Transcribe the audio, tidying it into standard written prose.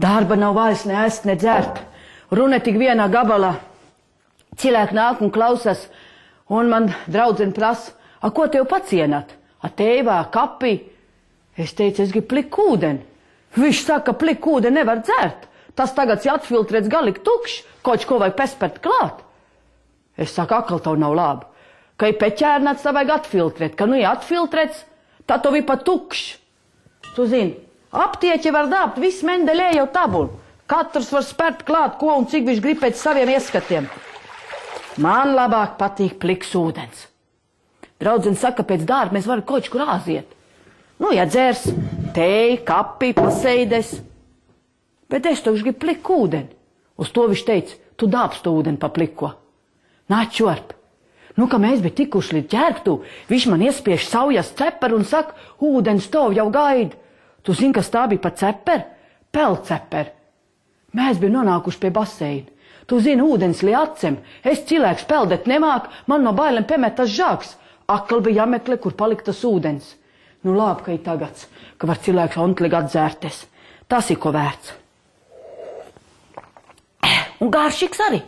Darba nav vairs ne ēst, ne dzert. Runa tik vienā gabalā. Cilvēki nāk un klausās, un man draudzene prasa, ko tev pacienāt? Teivā, kapī? Es teicu, es gribu pliku ūdeni. Viņš saka, pliku ūdeni nevar dzert. Tas tagad ir atfiltrēts galīgi tukšs, kaut ko vajag pespert klāt. Es saku, akal tev nav labi. Ka ir peķērnāts, tā vajag atfiltrēt. Ka nu ir atfiltrēts, tā tev ir pa tukšs. Tu zini, aptieķi var dāpt, viss mendeļē jau tabulu. Katrs var spert klāt, ko un cik viņš grib pēc saviem ieskatiem. Man labāk patīk pliks ūdens. Draudzene saka, pēc darba mēs varam kaut kur āziet. Nu, ja dzers, teju, kapi, paseides. Bet es taču gribu pliku ūdeni. Uz to viņš teica, tu dāpst ūdeni pa pliko. Nāc čorp. Nu, ka mēs bija tikuši līdz ķērptu, viņš man iespiež saujas ceperu un saka, ūdens tov jau gaida. Tu zini, kas tā bija pa ceperu? Pelceperu. Mēs bija nonākuši pie baseina. Tu zini, ūdens li acem. Es cilvēks peldēt nemāk, man no bailēm piemet tas žāks. Akal bija jāmeklē, kur palika tas ūdens. Nu labi, ka ir tagads, ka var cilvēks ontlīgi atzērties. Tas ir ko vērts. Un garšīgs arī.